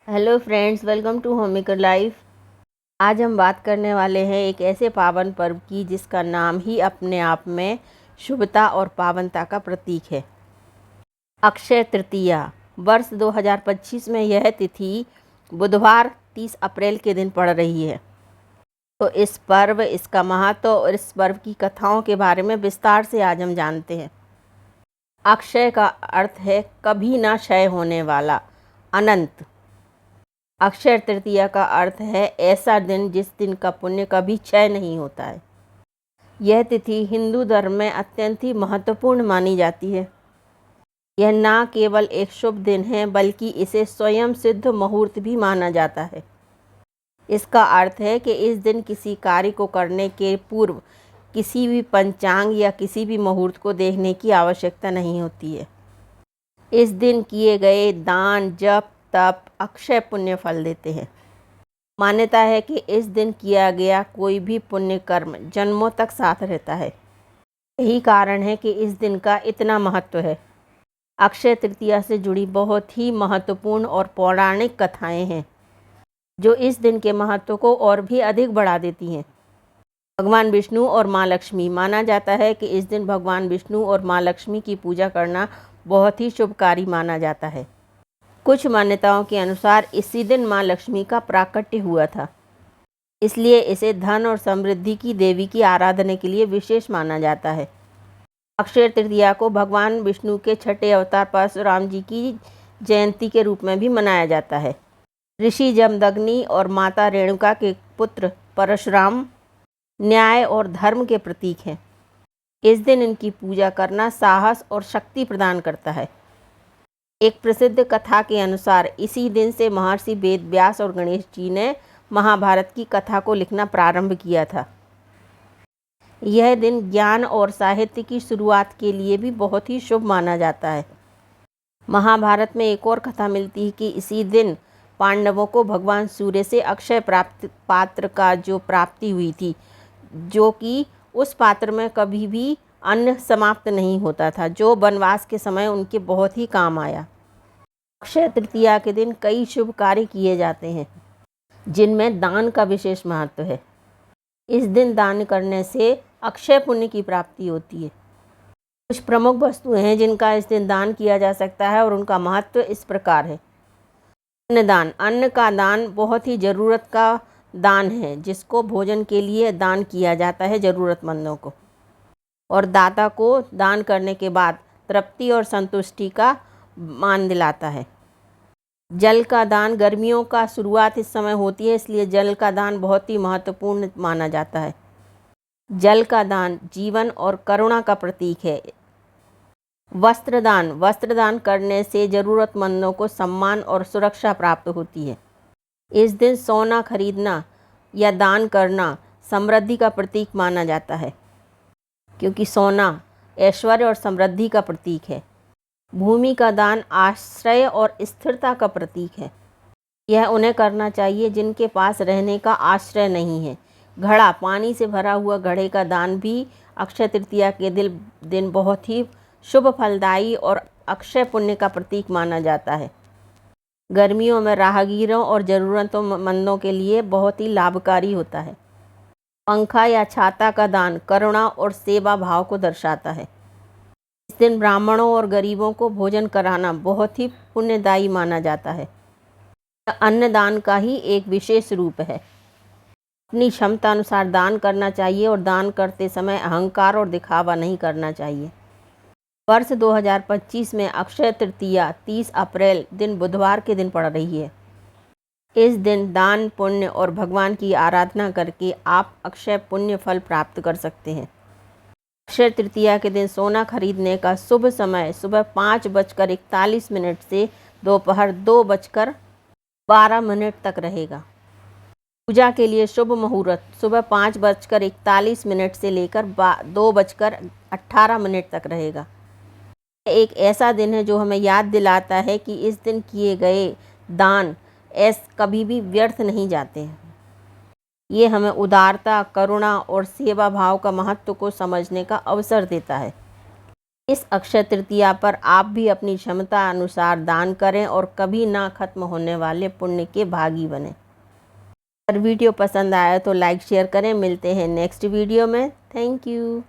Hello friends, welcome to homemaker life. आज हम बात करने वाले हैं एक ऐसे पावन पर्व की जिसका नाम ही अपने आप में शुभता और पावनता का प्रतीक है। अक्षय तृतीया। वर्ष 2025 में यह तिथि बुधवार 30 अप्रैल के दिन पड़ रही है। तो इस पर्व, इसका महत्व और इस पर्व की कथाओं के बारे में विस्तार से आज हम जानते हैं। अक्षय का अर्थ है कभी ना क्षय होने वाला, अनंत। अक्षय तृतीया का अर्थ है ऐसा दिन जिस दिन का पुण्य कभी क्षय नहीं होता है। यह तिथि हिंदू धर्म में अत्यंत ही महत्वपूर्ण मानी जाती है। यह न केवल एक शुभ दिन है बल्कि इसे स्वयं सिद्ध मुहूर्त भी माना जाता है। इसका अर्थ है कि इस दिन किसी कार्य को करने के पूर्व किसी भी पंचांग या किसी भी मुहूर्त को देखने की आवश्यकता नहीं होती है। इस दिन किए गए दान, जप, तप अक्षय पुण्य फल देते हैं। मान्यता है कि इस दिन किया गया कोई भी पुण्य कर्म जन्मों तक साथ रहता है। यही कारण है कि इस दिन का इतना महत्व है। अक्षय तृतीया से जुड़ी बहुत ही महत्वपूर्ण और पौराणिक कथाएं हैं जो इस दिन के महत्व को और भी अधिक बढ़ा देती हैं। भगवान विष्णु और माँ लक्ष्मी। माना जाता है कि इस दिन भगवान विष्णु और माँ लक्ष्मी की पूजा करना बहुत ही शुभकारी माना जाता है। कुछ मान्यताओं के अनुसार इसी दिन माँ लक्ष्मी का प्राकट्य हुआ था, इसलिए इसे धन और समृद्धि की देवी की आराधना के लिए विशेष माना जाता है। अक्षय तृतीया को भगवान विष्णु के छठे अवतार परशुराम जी की जयंती के रूप में भी मनाया जाता है। ऋषि जमदग्नि और माता रेणुका के पुत्र परशुराम न्याय और धर्म के प्रतीक हैं। इस दिन इनकी पूजा करना साहस और शक्ति प्रदान करता है। एक प्रसिद्ध कथा के अनुसार इसी दिन से महर्षि वेद व्यास और गणेश जी ने महाभारत की कथा को लिखना प्रारंभ किया था। यह दिन ज्ञान और साहित्य की शुरुआत के लिए भी बहुत ही शुभ माना जाता है। महाभारत में एक और कथा मिलती है कि इसी दिन पांडवों को भगवान सूर्य से अक्षय पात्र का जो प्राप्ति हुई थी, जो कि उस पात्र में कभी भी अन्न समाप्त नहीं होता था, जो वनवास के समय उनके बहुत ही काम आया। अक्षय तृतीया के दिन कई शुभ कार्य किए जाते हैं जिनमें दान का विशेष महत्व है। इस दिन दान करने से अक्षय पुण्य की प्राप्ति होती है। कुछ प्रमुख वस्तुएं हैं जिनका इस दिन दान किया जा सकता है और उनका महत्व इस प्रकार है। अन्नदान। अन्न का दान बहुत ही ज़रूरत का दान है जिसको भोजन के लिए दान किया जाता है ज़रूरतमंदों को, और दाता को दान करने के बाद तृप्ति और संतुष्टि का मान दिलाता है। जल का दान। गर्मियों का शुरुआत इस समय होती है, इसलिए जल का दान बहुत ही महत्वपूर्ण माना जाता है। जल का दान जीवन और करुणा का प्रतीक है। वस्त्रदान। वस्त्रदान करने से ज़रूरतमंदों को सम्मान और सुरक्षा प्राप्त होती है। इस दिन सोना खरीदना या दान करना समृद्धि का प्रतीक माना जाता है, क्योंकि सोना ऐश्वर्य और समृद्धि का प्रतीक है। भूमि का दान आश्रय और स्थिरता का प्रतीक है। यह उन्हें करना चाहिए जिनके पास रहने का आश्रय नहीं है। घड़ा। पानी से भरा हुआ घड़े का दान भी अक्षय तृतीया के दिन बहुत ही शुभ, फलदायी और अक्षय पुण्य का प्रतीक माना जाता है। गर्मियों में राहगीरों और ज़रूरतमंदों के लिए बहुत ही लाभकारी होता है। पंखा या छाता का दान करुणा और सेवा भाव को दर्शाता है। इस दिन ब्राह्मणों और गरीबों को भोजन कराना बहुत ही पुण्यदायी माना जाता है। अन्नदान का ही एक विशेष रूप है। अपनी क्षमता अनुसार दान करना चाहिए और दान करते समय अहंकार और दिखावा नहीं करना चाहिए। वर्ष 2025 में अक्षय तृतीया 30 अप्रैल दिन बुधवार के दिन पड़ रही है। इस दिन दान, पुण्य और भगवान की आराधना करके आप अक्षय पुण्य फल प्राप्त कर सकते हैं। अक्षय तृतीया के दिन सोना खरीदने का शुभ समय सुबह 5:41 से दोपहर 2:12 तक रहेगा। पूजा के लिए शुभ मुहूर्त सुबह 5:41 से लेकर 2:18 तक रहेगा। एक ऐसा दिन है जो हमें याद दिलाता है कि इस दिन किए गए दान कभी भी व्यर्थ नहीं जाते हैं। ये हमें उदारता, करुणा और सेवा भाव का महत्व को समझने का अवसर देता है। इस अक्षय तृतीया पर आप भी अपनी क्षमता अनुसार दान करें और कभी ना खत्म होने वाले पुण्य के भागी बने। अगर वीडियो पसंद आया तो लाइक शेयर करें। मिलते हैं नेक्स्ट वीडियो में। Thank you.